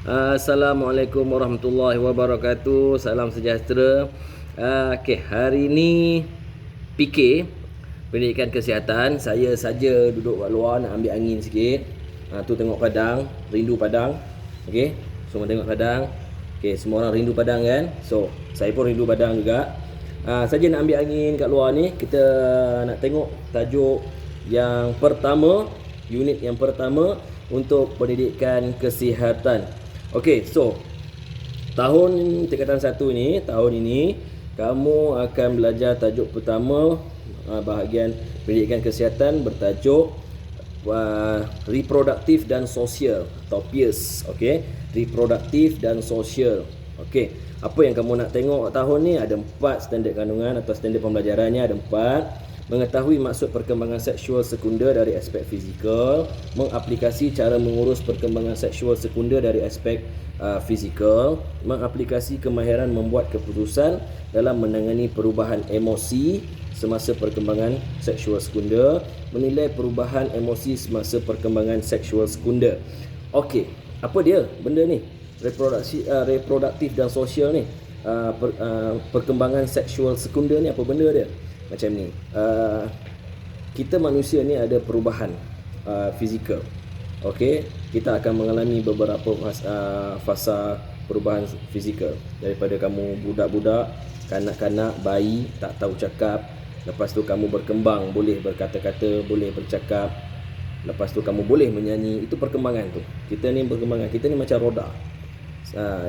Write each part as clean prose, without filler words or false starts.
Assalamualaikum warahmatullahi wabarakatuh. Salam sejahtera. Hari ini PK Pendidikan Kesihatan. Saya saja duduk kat luar nak ambil angin sikit. Tu tengok Padang, rindu Padang. Okey, semua tengok Padang. Okey, semua orang rindu Padang kan? So, saya pun rindu Padang juga. Saja nak ambil angin kat luar ni. Kita nak tengok tajuk yang pertama, unit yang pertama untuk pendidikan kesihatan. Okey, so tahun tingkatan 1 ni, tahun ini kamu akan belajar tajuk pertama bahagian pendidikan kesihatan bertajuk reproduktif dan sosial atau PIRS. Okey, reproduktif dan sosial. Okey, apa yang kamu nak tengok tahun ni? Ada 4 standard kandungan atau standard pembelajarannya, ada 4. Mengetahui maksud perkembangan seksual sekunder dari aspek fizikal, mengaplikasi cara mengurus perkembangan seksual sekunder dari aspek fizikal, mengaplikasi kemahiran membuat keputusan dalam menangani perubahan emosi semasa perkembangan seksual sekunder, menilai perubahan emosi semasa perkembangan seksual sekunder. Okey, apa dia benda ni? Reproduktif dan sosial ni. Perkembangan seksual sekunder ni apa benda dia? Macam ni, kita manusia ni ada perubahan fizikal. Okey, kita akan mengalami beberapa fasa perubahan fizikal. Daripada kamu budak-budak, kanak-kanak, bayi, tak tahu cakap. Lepas tu kamu berkembang, boleh berkata-kata, boleh bercakap. Lepas tu kamu boleh menyanyi. Itu perkembangan tu. Kita ni berkembangan. Kita ni macam roda.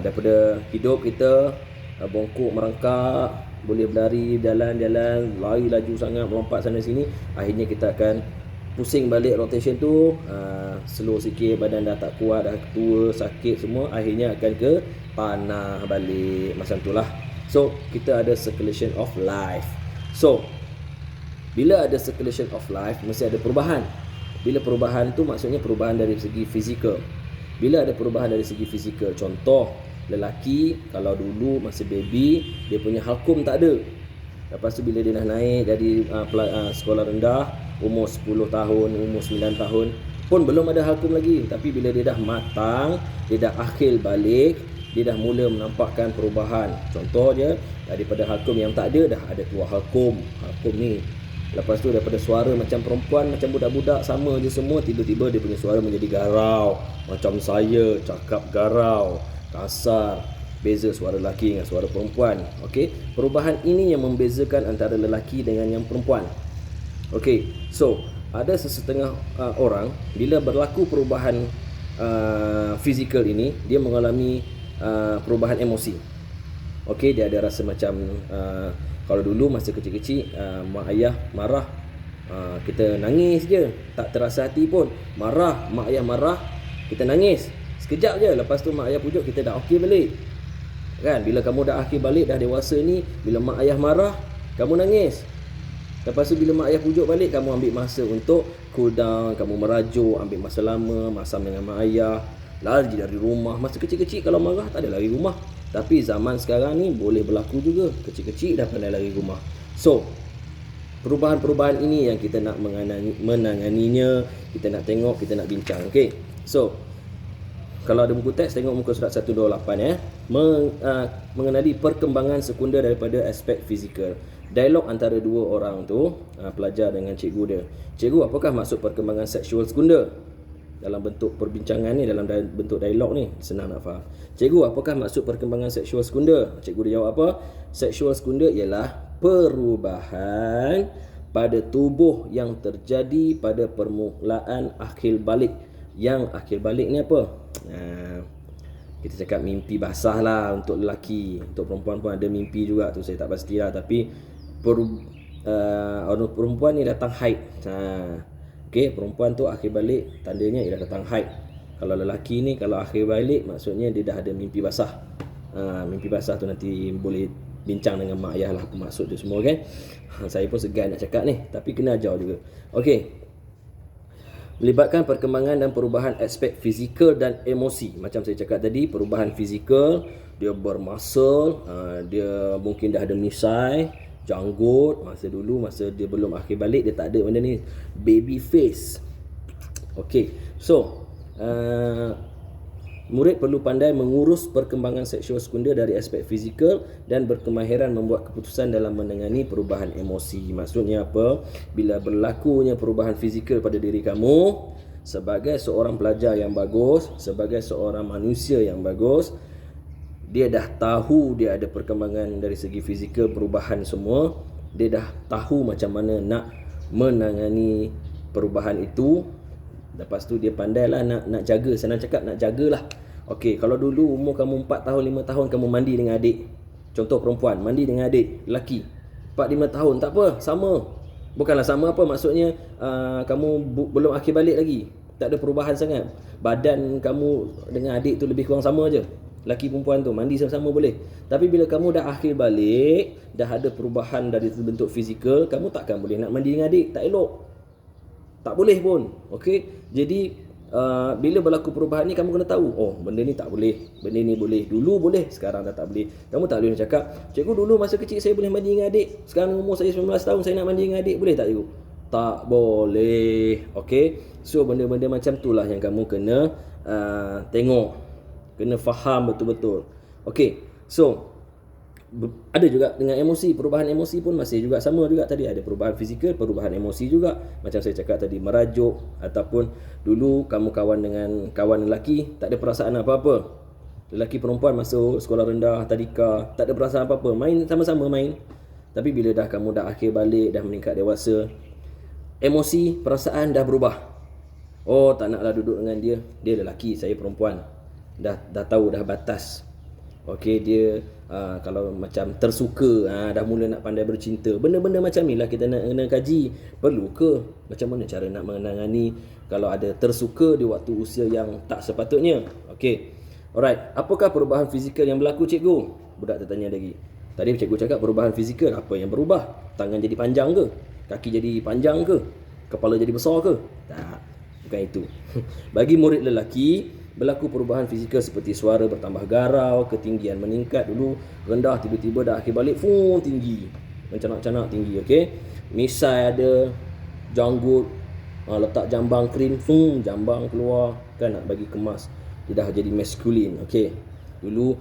Daripada hidup kita bongkok merangkak, boleh berlari, jalan-jalan, lari laju sangat, melompat sana sini. Akhirnya kita akan pusing balik rotation tu, slow sikit, badan dah tak kuat, dah tua, sakit semua. Akhirnya akan ke tanah balik, macam tu lah. So, kita ada circulation of life. So, bila ada circulation of life, mesti ada perubahan. Bila perubahan tu maksudnya perubahan dari segi fizikal. Bila ada perubahan dari segi fizikal, contoh lelaki kalau dulu masih baby, dia punya halkum tak ada. Lepas tu bila dia dah naik jadi sekolah rendah, umur 10 tahun, umur 9 tahun pun belum ada halkum lagi. Tapi bila dia dah matang, dia dah akhil balik, dia dah mula menampakkan perubahan. Contoh je, daripada halkum yang tak ada, dah ada keluar halkum. Halkum ni, lepas tu daripada suara macam perempuan, macam budak-budak sama je semua, tiba-tiba dia punya suara menjadi garau. Macam saya cakap garau, kasar, beza suara lelaki dengan suara perempuan. Okey, perubahan ini yang membezakan antara lelaki dengan yang perempuan. Okey, so ada sesetengah orang bila berlaku perubahan fizikal ini, dia mengalami perubahan emosi. Okey, dia ada rasa macam kalau dulu masa kecil-kecil mak ayah marah, kita nangis je, tak terasa hati pun. Marah, mak ayah marah, kita nangis sekejap je, lepas tu mak ayah pujuk, kita dah okey balik. Kan, bila kamu dah okey balik, dah dewasa ni, bila mak ayah marah, kamu nangis. Lepas tu bila mak ayah pujuk balik, kamu ambil masa untuk cool down, kamu merajuk, ambil masa lama, masam dengan mak ayah, lari dari rumah. Masa kecil-kecil kalau marah tak ada lari rumah. Tapi zaman sekarang ni boleh berlaku juga, kecil-kecil dah pandai lari rumah. So, perubahan-perubahan ini yang kita nak menanganinya, kita nak tengok, kita nak bincang. Okey. So, kalau ada buku teks, tengok muka surat 128 ya. Mengenali perkembangan sekunder daripada aspek fizikal. Dialog antara dua orang tu, pelajar dengan cikgu dia. Cikgu, apakah maksud perkembangan seksual sekunder? Dalam bentuk perbincangan ni, dalam bentuk dialog ni, senang nak faham. Cikgu, apakah maksud perkembangan seksual sekunder? Cikgu dia jawab apa? Seksual sekunder ialah perubahan pada tubuh yang terjadi pada permulaan akhir balik. Yang akhir balik ni apa? Kita cakap mimpi basah lah untuk lelaki. Untuk perempuan pun ada mimpi juga tu, saya tak pastilah. Tapi perempuan ni datang haid. Okey, perempuan tu akhir balik, tandanya ia dah datang haid. Kalau lelaki ni, kalau akhir balik, maksudnya dia dah ada mimpi basah. Mimpi basah tu nanti boleh bincang dengan mak ayah lah apa maksud dia semua kan. Saya pun segan nak cakap ni, tapi kena ajar juga. Okey, melibatkan perkembangan dan perubahan aspek fizikal dan emosi. Macam saya cakap tadi, perubahan fizikal, dia bermuscle, dia mungkin dah ada misai, janggut. Masa dulu, masa dia belum akhir balik, dia tak ada benda ni, baby face. Okey, so Murid perlu pandai mengurus perkembangan seksual sekunder dari aspek fizikal dan berkemahiran membuat keputusan dalam menangani perubahan emosi. Maksudnya apa? Bila berlakunya perubahan fizikal pada diri kamu, sebagai seorang pelajar yang bagus, sebagai seorang manusia yang bagus, dia dah tahu dia ada perkembangan dari segi fizikal, perubahan semua. Dia dah tahu macam mana nak menangani perubahan itu. Lepas tu dia pandailah nak jaga. Senang cakap, nak jagalah. Okey, kalau dulu umur kamu 4 tahun, 5 tahun kamu mandi dengan adik. Contoh perempuan, mandi dengan adik lelaki 4, 5 tahun, tak apa, sama. Bukanlah sama apa, maksudnya kamu belum akhir balik lagi. Tak ada perubahan sangat. Badan kamu dengan adik tu lebih kurang sama je. Lelaki perempuan tu mandi sama-sama boleh. Tapi bila kamu dah akhir balik, dah ada perubahan dari bentuk fizikal, kamu takkan boleh nak mandi dengan adik. Tak elok. Tak boleh pun. Okey. Jadi bila berlaku perubahan ni, kamu kena tahu, oh benda ni tak boleh, benda ni boleh. Dulu boleh, sekarang dah tak boleh. Kamu tak boleh cakap, cikgu dulu masa kecil saya boleh mandi dengan adik, sekarang umur saya 19 tahun saya nak mandi dengan adik, boleh tak cikgu? Tak boleh. Okey. So benda-benda macam tu lah yang kamu kena tengok, kena faham betul-betul. Okey. So ada juga dengan emosi, perubahan emosi pun masih juga sama juga tadi. Ada perubahan fizikal, perubahan emosi juga. Macam saya cakap tadi, merajuk, ataupun dulu kamu kawan dengan kawan lelaki, tak ada perasaan apa-apa. Lelaki perempuan masuk sekolah rendah, tadika, tak ada perasaan apa-apa, main sama-sama main. Tapi bila dah kamu dah akhir balik, dah meningkat dewasa, emosi, perasaan dah berubah. Oh, tak naklah duduk dengan dia, dia lelaki, saya perempuan. Dah tahu dah batas. Okey, dia kalau macam tersuka, dah mula nak pandai bercinta. Benda-benda macam ni lah kita nak kena kaji. Perlu ke? Macam mana cara nak menangani kalau ada tersuka di waktu usia yang tak sepatutnya? Okey. Alright, apakah perubahan fizikal yang berlaku, cikgu? Budak tertanya lagi. Tadi cikgu cakap perubahan fizikal, apa yang berubah? Tangan jadi panjang ke? Kaki jadi panjang ke? Kepala jadi besar ke? Tak, bukan itu. Bagi murid lelaki, berlaku perubahan fizikal seperti suara bertambah garau, ketinggian meningkat. Dulu rendah, tiba-tiba dah akhir balik tinggi, mencanak-canak tinggi. Okey, misai ada, janggut, letak jambang krim, jambang keluar, kan nak bagi kemas, dia dah jadi maskulin. Okey, dulu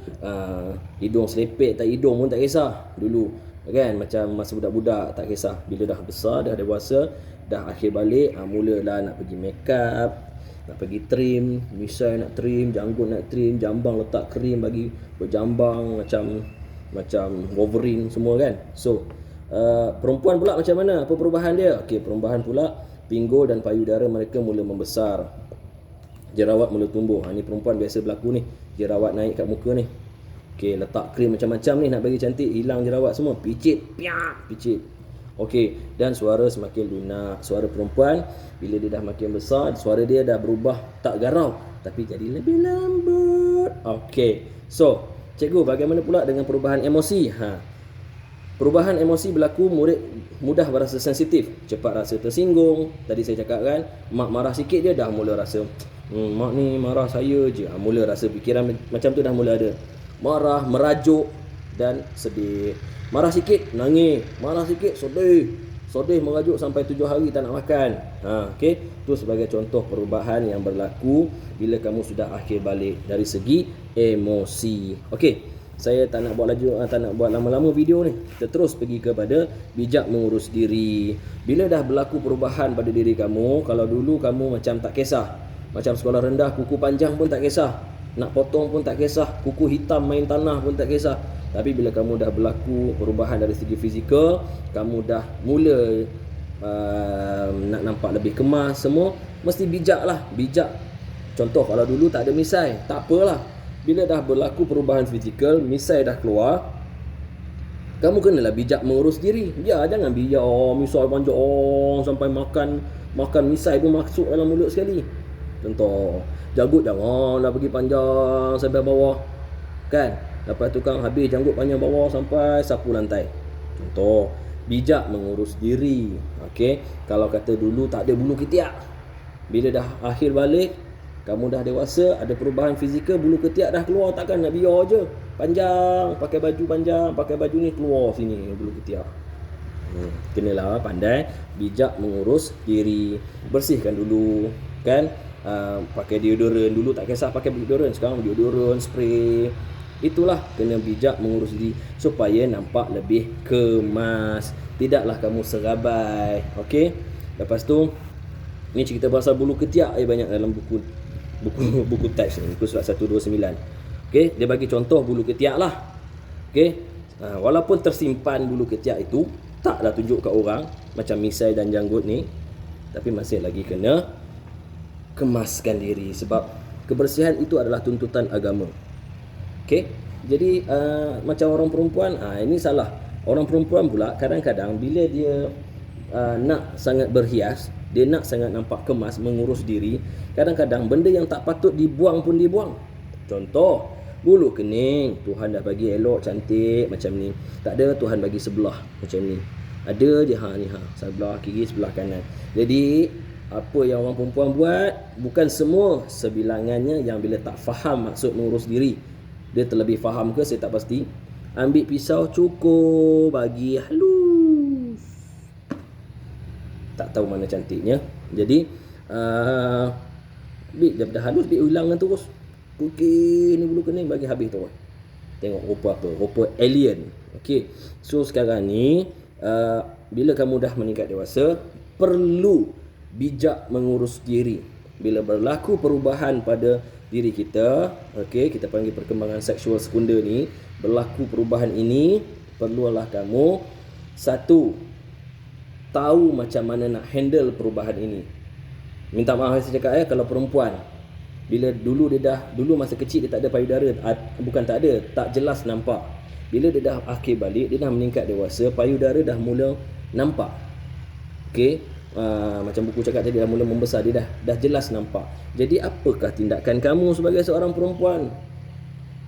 hidung selepek tak hidung pun tak kisah dulu, kan, macam masa budak-budak tak kisah. Bila dah besar, dah dewasa, dah akhir balik, mulalah nak pergi make up, nak pergi trim, misai nak trim, janggut nak trim, jambang letak krim bagi berjambang macam Wolverine semua, kan. So perempuan pula macam mana? Apa perubahan dia? Okey, perubahan pula, pinggul dan payudara mereka mula membesar, jerawat mula tumbuh. Ni perempuan biasa berlaku ni, jerawat naik kat muka ni. Okey, letak krim macam-macam ni nak bagi cantik, hilang jerawat semua, picit, picit. Okey, dan suara semakin lunak. Suara perempuan bila dia dah makin besar, suara dia dah berubah, tak garau tapi jadi lebih lembut. Okey. So, cikgu, bagaimana pula dengan perubahan emosi? Perubahan emosi berlaku, murid mudah berasa sensitif, cepat rasa tersinggung. Tadi saya cakap kan, mak marah sikit dia dah mula rasa mak ni marah saya je. Mula rasa fikiran macam tu dah mula ada. Marah, merajuk dan sedih. Marah sikit nangis, marah sikit sedih, merajuk sampai 7 hari tak nak makan. Okey, itu sebagai contoh perubahan yang berlaku bila kamu sudah akhir balik dari segi emosi. Okey, saya tak nak buat lama-lama video ni. Kita terus pergi kepada bijak mengurus diri. Bila dah berlaku perubahan pada diri kamu, kalau dulu kamu macam tak kisah, macam sekolah rendah, kuku panjang pun tak kisah, nak potong pun tak kisah, kuku hitam main tanah pun tak kisah. Tapi bila kamu dah berlaku perubahan dari segi fizikal, kamu dah mula nak nampak lebih kemas semua, mesti bijak lah. Bijak. Contoh, kalau dulu tak ada misai, tak apalah. Bila dah berlaku perubahan fizikal, misai dah keluar, kamu kenalah bijak mengurus diri. Jangan bijak misai panjang sampai makan misai pun masuk dalam mulut sekali. Contoh, janggut janganlah pergi panjang sampai bawah, kan. Lepas tu kan habis janggut panjang bawah sampai sapu lantai. Contoh, bijak mengurus diri. Okey, kalau kata dulu tak ada bulu ketiak, bila dah akhir balik, kamu dah dewasa, ada perubahan fizikal, bulu ketiak dah keluar, takkan nak biar je panjang, pakai baju panjang, pakai baju ni keluar sini bulu ketiak. Kenalah pandai bijak mengurus diri. Bersihkan dulu, kan. pakai deodoran. Dulu tak kisah pakai deodoran, sekarang deodoran, spray. Itulah kena bijak mengurus diri supaya nampak lebih kemas. Tidaklah kamu serabai. Okey. Lepas tu ni cerita pasal bulu ketiak banyak dalam buku teks ni, buku surat 129. Okey, dia bagi contoh bulu ketiak lah. Okey. Walaupun tersimpan bulu ketiak itu, taklah tunjuk kat orang macam misai dan janggut ni, tapi masih lagi kena kemaskan diri sebab kebersihan itu adalah tuntutan agama. Okey. Jadi macam orang perempuan, ini salah. Orang perempuan pula kadang-kadang bila dia nak sangat berhias, dia nak sangat nampak kemas, mengurus diri, kadang-kadang benda yang tak patut dibuang pun dibuang. Contoh, bulu kening, Tuhan dah bagi elok, cantik macam ni. Tak ada, Tuhan bagi sebelah macam ni. Ada je ni sebelah kiri, sebelah kanan. Jadi apa yang orang perempuan buat, bukan semua, sebilangannya yang bila tak faham maksud mengurus diri. Dia terlebih faham ke saya tak pasti. Ambil pisau, cukur, bagi halus. Tak tahu mana cantiknya. Jadi dah halus, ulangkan terus. Okey, ni bulu kening bagi habis tu. Tengok rupa apa? Rupa alien. Okey. So sekarang ni bila kamu dah meningkat dewasa, perlu bijak mengurus diri. Bila berlaku perubahan pada diri kita, okey, kita panggil perkembangan seksual sekunder ni, berlaku perubahan ini, perlulah kamu satu, tahu macam mana nak handle perubahan ini. Minta maaf saya cakap kalau perempuan, bila dulu masa kecil dia tak ada payudara, bukan tak ada, tak jelas nampak. Bila dia dah akhir balik, dia dah meningkat dewasa, payudara dah mula nampak. Okey, macam buku cakap tadi, dah mula membesar, dia dah jelas nampak. Jadi apakah tindakan kamu sebagai seorang perempuan?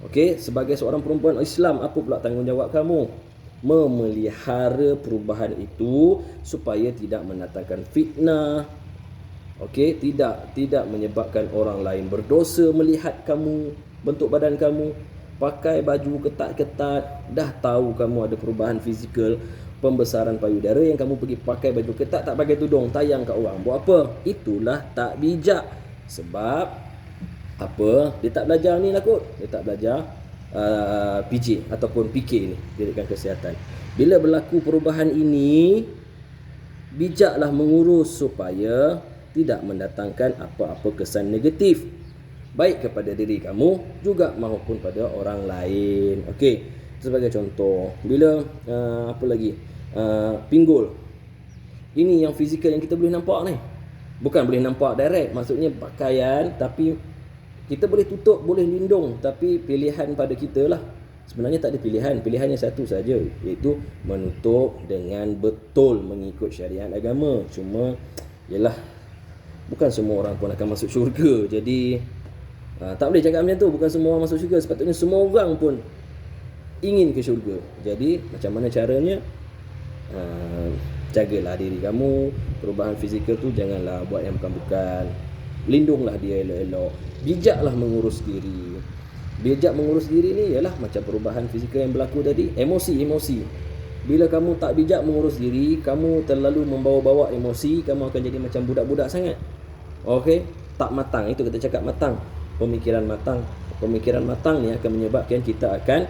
Okey, sebagai seorang perempuan Islam, apa pula tanggungjawab kamu? Memelihara perubahan itu supaya tidak mendatangkan fitnah. Okey, tidak menyebabkan orang lain berdosa melihat kamu, bentuk badan kamu, pakai baju ketat-ketat, dah tahu kamu ada perubahan fizikal, pembesaran payudara, yang kamu pergi pakai baju ketat, tak pakai tudung, tayang kat orang. Buat apa? Itulah tak bijak. Sebab apa? Dia tak belajar ni lah kot. Dia tak belajar PJ ataupun PK ni, pendidikan kesihatan. Bila berlaku perubahan ini, bijaklah mengurus supaya tidak mendatangkan apa-apa kesan negatif, baik kepada diri kamu juga maupun pada orang lain. Okey, sebagai contoh, bila apa lagi, pinggul, ini yang fizikal yang kita boleh nampak ni. Bukan boleh nampak direct, maksudnya pakaian, tapi kita boleh tutup, boleh lindung, tapi pilihan pada kita lah. Sebenarnya tak ada pilihan, pilihannya satu saja, iaitu menutup dengan betul mengikut syariat agama. Cuma yalah, bukan semua orang pun akan masuk syurga. Jadi tak boleh cakap macam tu, bukan semua orang masuk syurga. Sepatutnya semua orang pun ingin ke syurga. Jadi macam mana caranya? Jagalah diri kamu. Perubahan fizikal tu janganlah buat yang bukan-bukan. Lindunglah dia elok-elok. Bijaklah mengurus diri. Bijak mengurus diri ni ialah macam perubahan fizikal yang berlaku tadi. Emosi. Bila kamu tak bijak mengurus diri, kamu terlalu membawa-bawa emosi, kamu akan jadi macam budak-budak sangat. Okey, tak matang. Itu kita cakap matang. Pemikiran matang. Pemikiran matang ni akan menyebabkan kita akan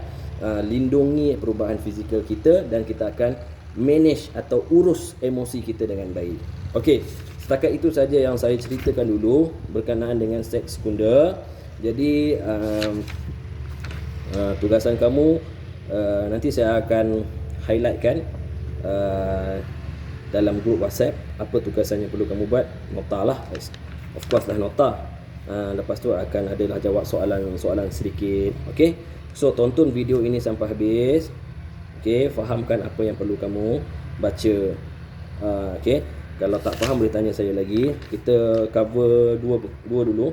lindungi perubahan fizikal kita, dan kita akan manage atau urus emosi kita dengan baik. Okey, setakat itu saja yang saya ceritakan dulu berkenaan dengan seks sekunder. Jadi tugasan kamu nanti saya akan highlightkan dalam grup WhatsApp apa tugasan yang perlu kamu buat. Nota lah, of course lah nota. Lepas tu akan adalah jawab soalan sedikit. Okey, so tonton video ini sampai habis. Okey, fahamkan apa yang perlu kamu baca. Okey, kalau tak faham boleh tanya saya lagi. Kita cover dua dulu.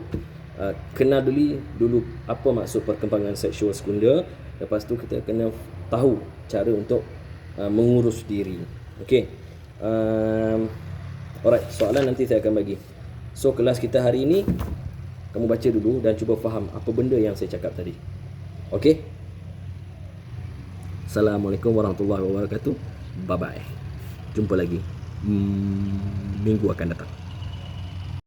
Kenal dulu apa maksud perkembangan seksual sekunder. Lepas tu kita kena tahu cara untuk mengurus diri. Okey, alright, soalan nanti saya akan bagi. So kelas kita hari ini, kamu baca dulu dan cuba faham apa benda yang saya cakap tadi. Okey, Assalamualaikum warahmatullahi wabarakatuh. Bye bye. Jumpa lagi minggu akan datang.